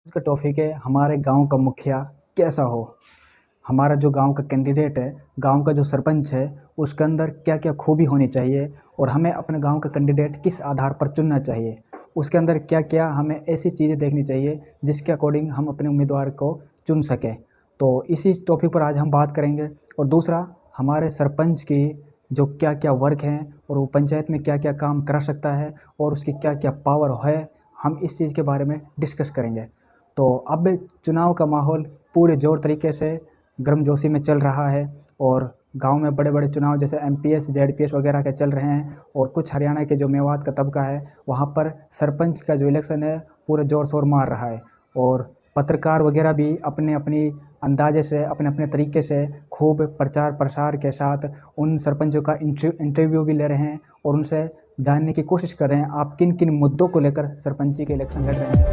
का टॉपिक है हमारे गांव का मुखिया कैसा हो। हमारा जो गांव का कैंडिडेट है, गांव का जो सरपंच है, उसके अंदर क्या क्या खूबी होनी चाहिए और हमें अपने गांव का कैंडिडेट किस आधार पर चुनना चाहिए। उसके अंदर क्या क्या हमें ऐसी चीज़ें देखनी चाहिए जिसके अकॉर्डिंग हम अपने उम्मीदवार को चुन सकें। तो इसी टॉपिक पर आज हम बात करेंगे। और दूसरा, हमारे सरपंच की जो क्या क्या वर्क हैं और वो पंचायत में क्या क्या काम करा सकता है और उसकी क्या क्या पावर है, हम इस चीज़ के बारे में डिस्कस करेंगे। तो अब चुनाव का माहौल पूरे ज़ोर तरीके से गर्मजोशी में चल रहा है और गांव में बड़े बड़े चुनाव जैसे एमपीएस जेडपीएस वगैरह के चल रहे हैं। और कुछ हरियाणा के जो मेवात का तबका है, वहाँ पर सरपंच का जो इलेक्शन है पूरे ज़ोर शोर मार रहा है। और पत्रकार वगैरह भी अपने अपनी अंदाजे से, अपने अपने तरीके से खूब प्रचार प्रसार के साथ उन सरपंचों का इंटरव्यू भी ले रहे हैं और उनसे जानने की कोशिश कर रहे हैं आप किन किन मुद्दों को लेकर सरपंची के इलेक्शन लड़ रहे हैं।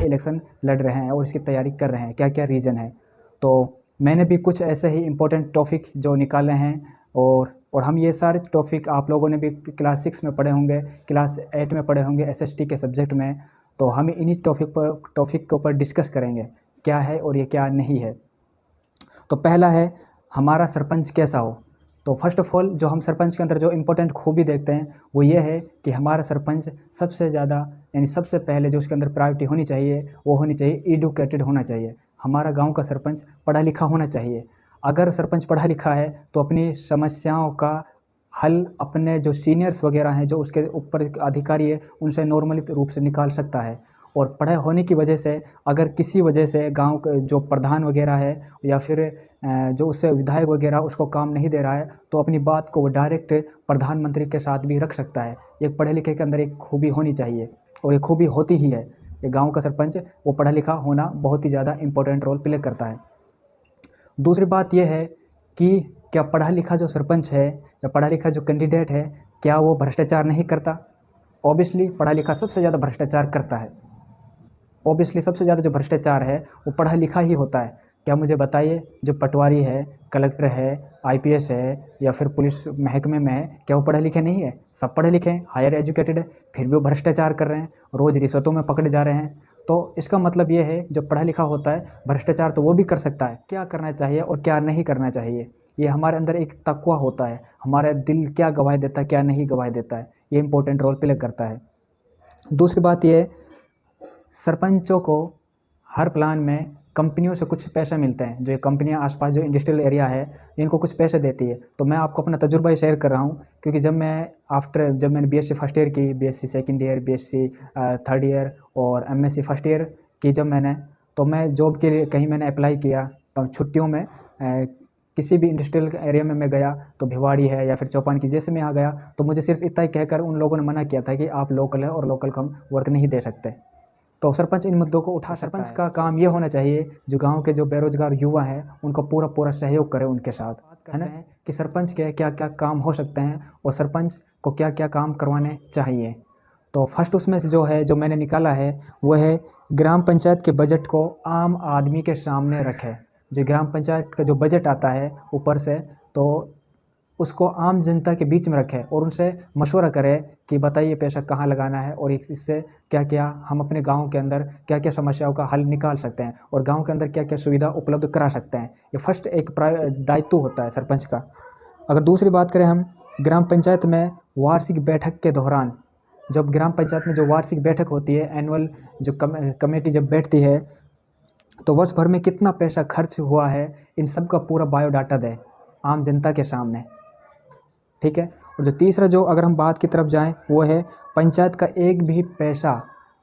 इलेक्शन लड़ रहे हैं और इसकी तैयारी कर रहे हैं, क्या क्या रीज़न है। तो मैंने भी कुछ ऐसे ही इम्पोर्टेंट टॉपिक जो निकाले हैं और हम ये सारे टॉपिक आप लोगों ने भी क्लास 6 में पढ़े होंगे, क्लास 8 में पढ़े होंगे एसएसटी के सब्जेक्ट में। तो हम इन्हीं टॉपिक के ऊपर डिस्कस करेंगे क्या है और ये क्या नहीं है। तो पहला है हमारा सरपंच कैसा हो। तो फर्स्ट ऑफ ऑल जो हम सरपंच के अंदर जो इम्पोर्टेंट खूबी देखते हैं वो ये है कि हमारा सरपंच सबसे ज़्यादा, यानी सबसे पहले जो उसके अंदर प्रायोरिटी होनी चाहिए वो होनी चाहिए एडुकेटेड होना चाहिए। हमारा गांव का सरपंच पढ़ा लिखा होना चाहिए। अगर सरपंच पढ़ा लिखा है तो अपनी समस्याओं का हल अपने जो सीनियर्स वगैरह हैं, जो उसके ऊपर अधिकारी है, उनसे नॉर्मली रूप से निकाल सकता है। और पढ़े होने की वजह से अगर किसी वजह से गांव का जो प्रधान वगैरह है या फिर जो उससे विधायक वगैरह उसको काम नहीं दे रहा है, तो अपनी बात को वो डायरेक्ट प्रधानमंत्री के साथ भी रख सकता है। एक पढ़े लिखे के अंदर एक खूबी होनी चाहिए और ये खूबी होती ही है। ये गांव का सरपंच वो पढ़ा लिखा होना बहुत ही ज़्यादा इम्पोर्टेंट रोल प्ले करता है। दूसरी बात यह है कि क्या पढ़ा लिखा जो सरपंच है या पढ़ा लिखा जो कैंडिडेट है, क्या वो भ्रष्टाचार नहीं करता। ऑब्वियसली पढ़ा लिखा सबसे ज़्यादा भ्रष्टाचार करता है। ऑब्वियसली सबसे ज़्यादा जो भ्रष्टाचार है वो पढ़ा लिखा ही होता है। क्या मुझे बताइए, जो पटवारी है, कलेक्टर है, आईपीएस है या फिर पुलिस महकमे में है, क्या वो पढ़े लिखे नहीं है। सब पढ़े लिखे हैं, हायर एजुकेटेड है, फिर भी वो भ्रष्टाचार कर रहे हैं, रोज़ रिश्वतों में पकड़े जा रहे हैं। तो इसका मतलब ये है जो पढ़ा लिखा होता है भ्रष्टाचार तो वो भी कर सकता है। क्या करना चाहिए और क्या नहीं करना चाहिए, ये हमारे अंदर एक तकवा होता है। हमारा दिल क्या गवाही देता है, क्या नहीं गवाही देता है, ये इंपॉर्टेंट रोल प्ले करता है। दूसरी बात ये, सरपंचों को हर प्लान में कंपनियों से कुछ पैसे मिलते हैं। जो ये कंपनियां आसपास जो इंडस्ट्रियल एरिया है इनको कुछ पैसे देती है। तो मैं आपको अपना तजुर्बा ही शेयर कर रहा हूँ, क्योंकि जब मैंने बीएससी फर्स्ट ईयर की, BSc second year, BSc third year और एमएससी फर्स्ट ईयर की, जब तो मैं जॉब के लिए कहीं मैंने अप्लाई किया, तो छुट्टियों में किसी भी इंडस्ट्रियल एरिया में मैं गया तो भिवाड़ी है या फिर चौपान की, जैसे मैं यहाँ गया तो मुझे सिर्फ इतना ही कहकर उन लोगों ने मना किया था कि आप लोकल है और लोकल का हम वर्क नहीं दे सकते। तो सरपंच इन मुद्दों को उठा सकता है। सरपंच का काम ये होना चाहिए जो गांव के जो बेरोजगार युवा हैं उनको पूरा पूरा सहयोग करे उनके साथ, है ना, कि सरपंच के क्या क्या काम हो सकते हैं और सरपंच को क्या क्या काम करवाने चाहिए। तो फर्स्ट उसमें से जो है, जो मैंने निकाला है, वो है ग्राम पंचायत के बजट को आम आदमी के सामने रखे। जो ग्राम पंचायत का जो बजट आता है ऊपर से, तो उसको आम जनता के बीच में रखें और उनसे मशवरा करें कि बताइए पैसा कहाँ लगाना है और इससे क्या क्या हम अपने गांव के अंदर क्या क्या समस्याओं का हल निकाल सकते हैं और गांव के अंदर क्या क्या सुविधा उपलब्ध करा सकते हैं। ये फर्स्ट एक दायित्व होता है सरपंच का। अगर दूसरी बात करें हम, ग्राम पंचायत में वार्षिक बैठक के दौरान, जब ग्राम पंचायत में जो वार्षिक बैठक होती है, एनुअल जो कमेटी जब बैठती है, तो वर्ष भर में कितना पैसा खर्च हुआ है इन सब का पूरा बायोडाटा दें आम जनता के सामने, ठीक है। और जो तीसरा, जो अगर हम बात की तरफ जाएं, वो है पंचायत का एक भी पैसा,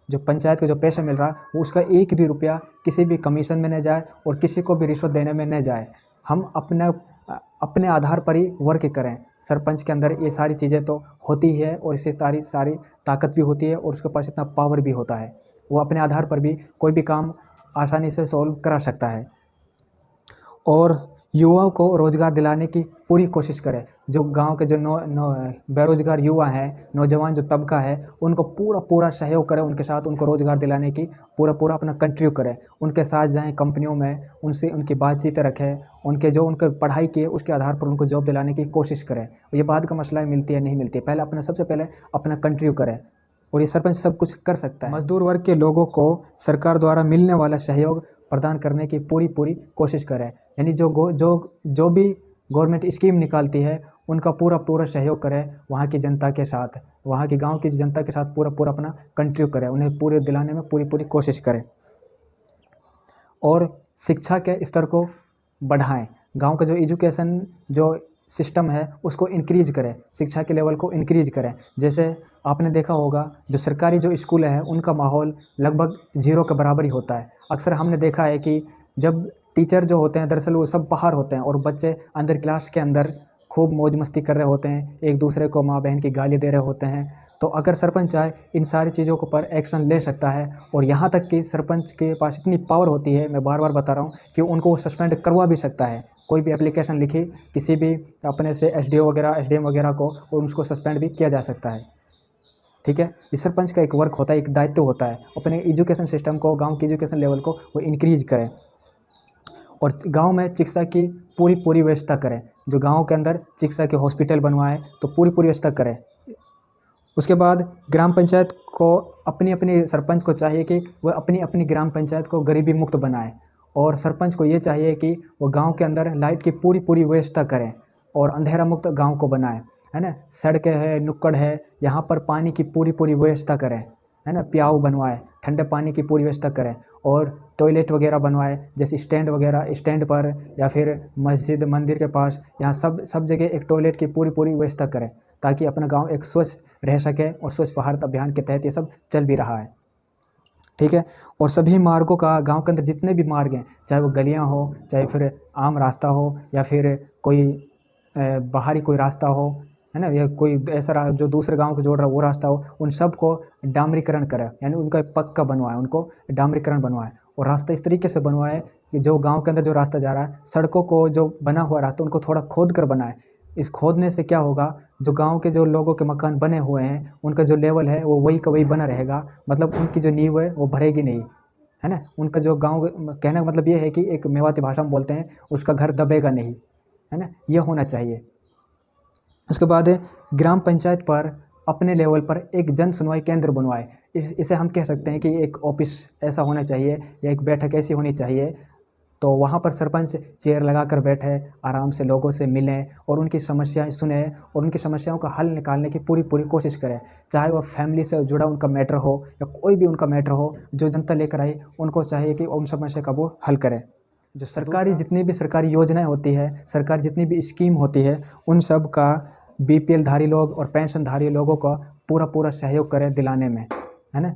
जो पंचायत का जो पैसा मिल रहा है वो उसका एक भी रुपया किसी भी कमीशन में न जाए और किसी को भी रिश्वत देने में न जाए। हम अपने आधार पर ही वर्क करें। सरपंच के अंदर ये सारी चीज़ें तो होती है और इससे सारी ताकत भी होती है और उसके पास इतना पावर भी होता है, वो अपने आधार पर भी कोई भी काम आसानी से सॉल्व करा सकता है। और युवाओं को रोज़गार दिलाने की पूरी कोशिश करें। जो गांव के जो बेरोज़गार युवा हैं, नौजवान जो तबका है, उनको पूरा पूरा सहयोग करें, उनके साथ उनको रोज़गार दिलाने की पूरा पूरा अपना कंट्रीब्यूट करें। उनके साथ जाएं कंपनियों में, उनसे उनकी बातचीत रखें, उनके पढ़ाई की उसके आधार पर उनको जॉब दिलाने की कोशिश करें। ये बाद का मसला है, मिलती है नहीं मिलती है, पहले सबसे पहले अपना कंट्रीब्यूट करें, और ये सरपंच सब कुछ कर सकता है। मजदूर वर्ग के लोगों को सरकार द्वारा मिलने वाला सहयोग प्रदान करने की पूरी पूरी कोशिश करें। यानी जो भी गवर्नमेंट स्कीम निकालती है, उनका पूरा पूरा सहयोग करें वहाँ की जनता के साथ, वहाँ की गांव की जनता के साथ पूरा पूरा अपना कंट्रीब्यूट करें, उन्हें पूरे दिलाने में पूरी पूरी कोशिश करें। और शिक्षा के स्तर को बढ़ाएं। गांव का जो एजुकेशन जो सिस्टम है उसको इंक्रीज करें, शिक्षा के लेवल को इंक्रीज करें। जैसे आपने देखा होगा, जो सरकारी जो स्कूल है उनका माहौल लगभग ज़ीरो के बराबर ही होता है। अक्सर हमने देखा है कि जब टीचर जो होते हैं दरअसल वो सब बाहर होते हैं और बच्चे अंदर क्लास के अंदर खूब मौज मस्ती कर रहे होते हैं, एक दूसरे को माँ बहन की गाली दे रहे होते हैं। तो अगर सरपंच चाहे इन सारी चीज़ों के ऊपर एक्शन ले सकता है, और यहाँ तक कि सरपंच के पास इतनी पावर होती है, मैं बार बार बता रहा हूँ, कि उनको वो सस्पेंड करवा भी सकता है। कोई भी एप्लीकेशन लिखी किसी भी अपने से एसडीएम वगैरह को, और उसको सस्पेंड भी किया जा सकता है। ठीक है, इस सरपंच का एक वर्क होता है, एक दायित्व होता है, अपने एजुकेशन सिस्टम को, गांव के एजुकेशन लेवल को वो इंक्रीज करें, और गांव में चिकित्सा की पूरी पूरी व्यवस्था करें। जो गांव के अंदर चिकित्सा के हॉस्पिटल बनवाएं तो पूरी पूरी व्यवस्था करें। उसके बाद ग्राम पंचायत को अपनी अपनी सरपंच को चाहिए कि वह अपनी अपनी ग्राम पंचायत को गरीबी मुक्त बनाए, और सरपंच को ये चाहिए कि वो गांव के अंदर लाइट की पूरी पूरी व्यवस्था करें और अंधेरा मुक्त गांव को बनाएं, है ना। सड़कें है, नुक्कड़ है, यहाँ पर पानी की पूरी पूरी व्यवस्था करें, है ना। प्याऊ बनवाए, ठंडे पानी की पूरी व्यवस्था करें, और टॉयलेट वगैरह बनवाए, जैसे स्टैंड वगैरह, स्टैंड पर या फिर मस्जिद मंदिर के पास, यहाँ सब जगह एक टॉयलेट की पूरी पूरी व्यवस्था करें, ताकि अपना गांव एक स्वच्छ रह सके। और स्वच्छ भारत अभियान के तहत ये सब चल भी रहा है, ठीक है। और सभी मार्गों का, गांव के अंदर जितने भी मार्ग हैं, चाहे वो गलियां हो, चाहे फिर आम रास्ता हो, या फिर कोई बाहरी कोई रास्ता हो, है ना, या कोई ऐसा जो दूसरे गांव को जोड़ रहा है वो रास्ता हो, उन सब को डामरीकरण करें, यानी उनका पक्का बनवाए, उनको डामरीकरण बनवाए। और रास्ता इस तरीके से बनवाए कि जो गांव के अंदर जो रास्ता जा रहा है, सड़कों को जो बना हुआ रास्ता उनको थोड़ा खोद कर बनाए। इस खोदने से क्या होगा, जो गांव के जो लोगों के मकान बने हुए हैं उनका जो लेवल है वो वही का वही बना रहेगा, मतलब उनकी जो नींव है वो भरेगी नहीं, है ना। उनका जो गांव, कहने का मतलब ये है कि एक मेवाती भाषा में बोलते हैं, उसका घर दबेगा नहीं, है ना, ये होना चाहिए। उसके बाद ग्राम पंचायत पर अपने लेवल पर एक जन सुनवाई केंद्र बनवाए। इसे हम कह सकते हैं कि एक ऑफिस ऐसा होना चाहिए, या एक बैठक ऐसी होनी चाहिए, तो वहाँ पर सरपंच चेयर लगाकर बैठे, आराम से लोगों से मिलें और उनकी समस्याएं सुने, और उनकी समस्याओं का हल निकालने की पूरी पूरी कोशिश करें। चाहे वह फैमिली से जुड़ा उनका मैटर हो या कोई भी उनका मैटर हो, जो जनता लेकर आई उनको चाहिए कि उन समस्या का वो हल करें। जो सरकारी जितनी भी सरकारी योजनाएं होती है, सरकार जितनी भी स्कीम होती है, उन सब का बीपीएल धारी लोग और पेंशन धारी लोगों का पूरा पूरा सहयोग करें दिलाने में, है ना।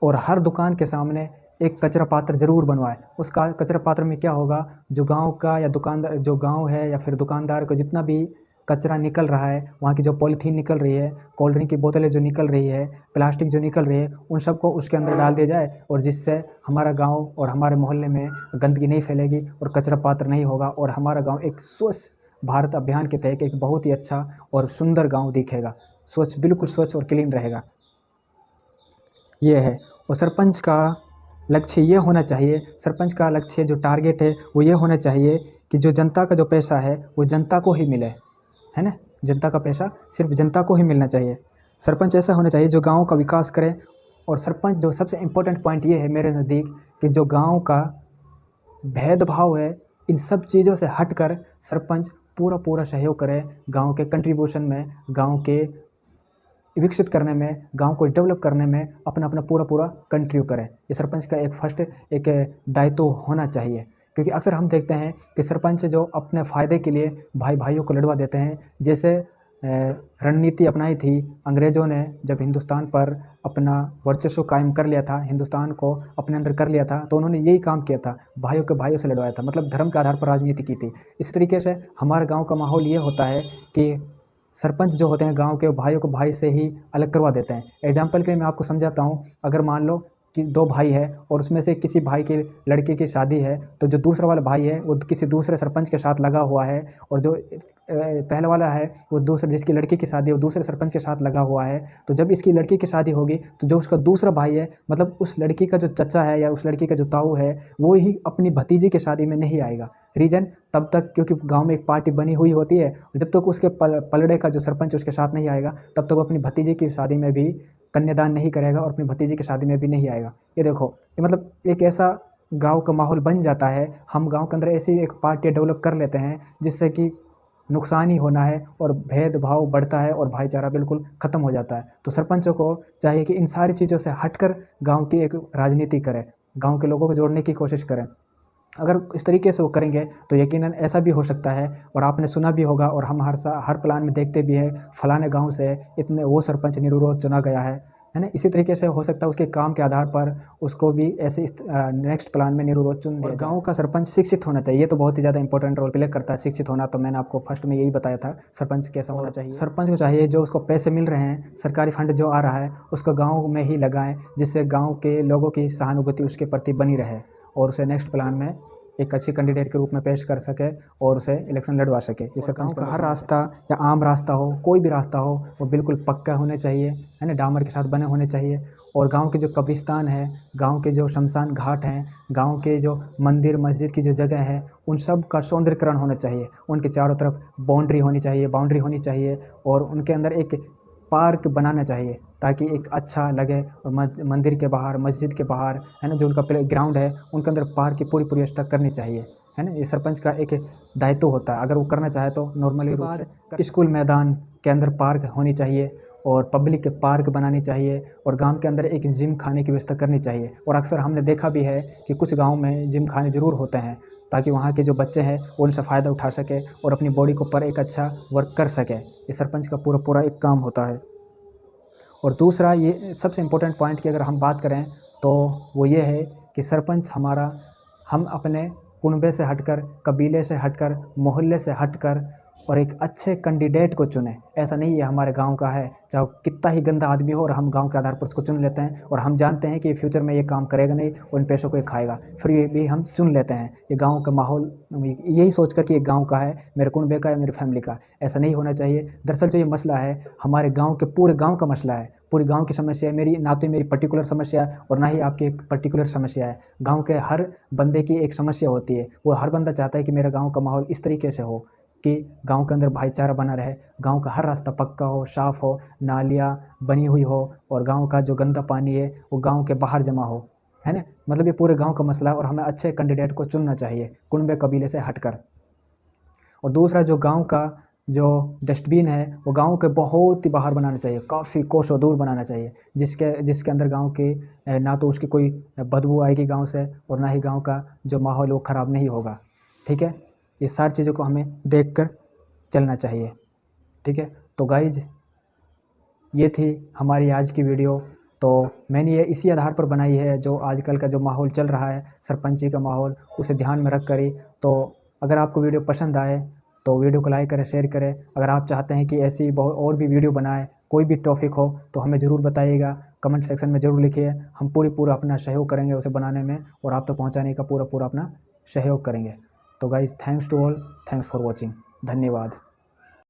और हर दुकान के सामने एक कचरा पात्र जरूर बनवाए। उस कचरा पात्र में क्या होगा, जो गांव का या दुकानदार, जो गांव है या फिर दुकानदार को जितना भी कचरा निकल रहा है, वहाँ की जो पॉलीथीन निकल रही है, कोल्ड ड्रिंक की बोतलें जो निकल रही है, प्लास्टिक जो निकल रही है, उन सबको उसके अंदर डाल दिया जाए, और जिससे हमारा गांव और हमारे मोहल्ले में गंदगी नहीं फैलेगी और कचरा पात्र नहीं होगा, और हमारा गाँव एक स्वच्छ भारत अभियान के तहत एक बहुत ही अच्छा और सुंदर गाँव दिखेगा, स्वच्छ, बिल्कुल स्वच्छ और क्लीन रहेगा। ये है। और सरपंच का लक्ष्य ये होना चाहिए, सरपंच का लक्ष्य जो टारगेट है वो ये होना चाहिए कि जो जनता का जो पैसा है वो जनता को ही मिले, है ना। जनता का पैसा सिर्फ जनता को ही मिलना चाहिए। सरपंच ऐसा होना चाहिए जो गांव का विकास करे। और सरपंच जो सबसे इम्पोर्टेंट पॉइंट ये है मेरे नज़दीक, कि जो गांव का भेदभाव है, इन सब चीज़ों से हटकर सरपंच पूरा पूरा सहयोग करे गांव के कंट्रीब्यूशन में, गांव के विकसित करने में, गांव को डेवलप करने में अपना अपना पूरा पूरा कंट्रीब्यूट करें। ये सरपंच का एक फर्स्ट एक दायित्व होना चाहिए। क्योंकि अक्सर हम देखते हैं कि सरपंच जो अपने फ़ायदे के लिए भाई भाइयों को लड़वा देते हैं। जैसे रणनीति अपनाई थी अंग्रेज़ों ने, जब हिंदुस्तान पर अपना वर्चस्व कायम कर लिया था, हिंदुस्तान को अपने अंदर कर लिया था, तो उन्होंने यही काम किया था, भाइयों के भाइयों से लड़वाया था, मतलब धर्म के आधार पर राजनीति की थी। इस तरीके से हमारे गाँव का माहौल ये होता है कि सरपंच जो होते हैं गांव के भाइयों को भाई से ही अलग करवा देते हैं। एग्जाम्पल के लिए मैं आपको समझाता हूँ। अगर मान लो कि 2 भाई है और उसमें से किसी भाई के लड़के की शादी है, तो जो दूसरा वाला भाई है वो किसी दूसरे सरपंच के साथ लगा हुआ है, और जो पहला वाला है वो दूसरे जिसकी लड़की की शादी है वो दूसरे सरपंच के साथ लगा हुआ है। तो जब इसकी लड़की की शादी होगी तो जो उसका दूसरा भाई है, मतलब उस लड़की का जो चचा है या उस लड़की का जो ताऊ है, वो ही अपनी भतीजी की शादी में नहीं आएगा। रीज़न तब तक क्योंकि गांव में एक पार्टी बनी हुई होती है, और जब तक उसके पलड़े का जो सरपंच उसके साथ नहीं आएगा तब तक वो अपनी भतीजे की शादी में भी कन्यादान नहीं करेगा और अपनी भतीजी की शादी में भी नहीं आएगा। ये देखो, ये मतलब एक ऐसा गांव का माहौल बन जाता है। हम गांव के अंदर ऐसी एक पार्टी डेवलप कर लेते हैं जिससे कि नुकसान ही होना है और भेदभाव बढ़ता है और भाईचारा बिल्कुल ख़त्म हो जाता है। तो सरपंचों को चाहिए कि इन सारी चीज़ों से हटकर गांव की एक राजनीति करें, गांव के लोगों को जोड़ने की कोशिश करें। अगर इस तरीके से वो करेंगे तो यकीनन ऐसा भी हो सकता है, और आपने सुना भी होगा और हम हर प्लान में देखते भी हैं, फलाने गांव से इतने वो सरपंच निर्विरोध चुना गया है ना। इसी तरीके से हो सकता है उसके काम के आधार पर उसको भी ऐसे नेक्स्ट प्लान में निर्विरोध चुन दिया। और गाँव का सरपंच शिक्षित होना चाहिए, ये तो बहुत ही ज़्यादा इंपॉर्टेंट रोल प्ले करता है शिक्षित होना। तो मैंने आपको फर्स्ट में यही बताया था सरपंच कैसा होना चाहिए। सरपंच को चाहिए जो उसको पैसे मिल रहे हैं, सरकारी फंड जो आ रहा है उसको गाँव में ही लगाएं, जिससे गाँव के लोगों की सहानुभूति उसके प्रति बनी रहे और उसे नेक्स्ट प्लान में एक अच्छी कैंडिडेट के रूप में पेश कर सके और उसे इलेक्शन लड़वा सके। जैसे गाँव का हर रास्ता या आम रास्ता हो, कोई भी रास्ता हो, वो बिल्कुल पक्का होने चाहिए, है ना, डामर के साथ बने होने चाहिए। और गांव के जो कब्रिस्तान है, गांव के जो शमशान घाट हैं, गांव के जो मंदिर मस्जिद की जो जगह है, उन सब का सौंदर्यकरण होना चाहिए। उनके चारों तरफ बाउंड्री होनी चाहिए और उनके अंदर एक पार्क बनाना चाहिए ताकि एक अच्छा लगे। और मंदिर के बाहर, मस्जिद के बाहर, है ना, जो उनका प्ले ग्राउंड है उनके अंदर पार्क की पूरी व्यवस्था करनी चाहिए, है ना। ये सरपंच का एक दायित्व होता है, अगर वो करना चाहे तो नॉर्मली रूप से। स्कूल मैदान के अंदर पार्क होनी चाहिए और पब्लिक के पार्क बनानी चाहिए, और गांव के अंदर एक जिम खाने की व्यवस्था करनी चाहिए। और अक्सर हमने देखा भी है कि कुछ गांव में जिम खाने ज़रूर होते हैं ताकि वहाँ के जो बच्चे हैं वो उनसे फ़ायदा उठा सके और अपनी बॉडी को पर एक अच्छा वर्क कर सके। ये सरपंच का पूरा एक काम होता है। और दूसरा, ये सबसे इम्पोर्टेंट पॉइंट की अगर हम बात करें तो वो ये है कि सरपंच हमारा, हम अपने कुनबे से हटकर, कबीले से हटकर, मोहल्ले से हटकर और एक अच्छे कैंडिडेट को चुने। ऐसा नहीं है हमारे गांव का है, चाहे कितना ही गंदा आदमी हो, और हम गांव के आधार पर उसको चुन लेते हैं और हम जानते हैं कि फ्यूचर में ये काम करेगा नहीं और इन पैसों को ये खाएगा, फिर ये भी हम चुन लेते हैं। ये गांव का माहौल यही सोच कर कि ये गांव का है, मेरे कुनबे का है, मेरी फैमिली का। ऐसा नहीं होना चाहिए। दरअसल जो ये मसला है हमारे गाँव के, पूरे गाँव का मसला है, पूरी गांव की समस्या है। मेरी ना तो मेरी पर्टिकुलर समस्या है और ना ही आपकी एक पर्टिकुलर समस्या है। गांव के हर बंदे की एक समस्या होती है। वो हर बंदा चाहता है कि मेरा गांव का माहौल इस तरीके से हो कि गांव के अंदर भाईचारा बना रहे, गांव का हर रास्ता पक्का हो, साफ़ हो, नालियाँ बनी हुई हो, और गांव का जो गंदा पानी है वो गांव के बाहर जमा हो, है ना। मतलब ये पूरे गांव का मसला है और हमें अच्छे कैंडिडेट को चुनना चाहिए कुनबे कबीले से हटकर। और दूसरा, जो गांव का जो डस्टबिन है वो गांव के बहुत ही बाहर बनाना चाहिए, काफ़ी कोसों दूर बनाना चाहिए, जिसके अंदर गांव के ना तो उसकी कोई बदबू आएगी गांव से, और ना ही गांव का जो माहौल वो ख़राब नहीं होगा। ठीक है, ये सारी चीज़ों को हमें देखकर चलना चाहिए। ठीक है, तो गाइज ये थी हमारी आज की वीडियो। तो मैंने ये इसी आधार पर बनाई है, जो आजकल का जो माहौल चल रहा है सरपंची का माहौल, उसे ध्यान में रख कर ही। तो अगर आपको वीडियो पसंद आए तो वीडियो को लाइक करें, शेयर करें। अगर आप चाहते हैं कि ऐसी बहुत और भी वीडियो बनाए, कोई भी टॉपिक हो, तो हमें ज़रूर बताइएगा, कमेंट सेक्शन में ज़रूर लिखिए। हम पूरा अपना सहयोग करेंगे उसे बनाने में और आप तक पहुंचाने का पूरा अपना सहयोग करेंगे। तो guys, thanks to all, thanks for watching, धन्यवाद।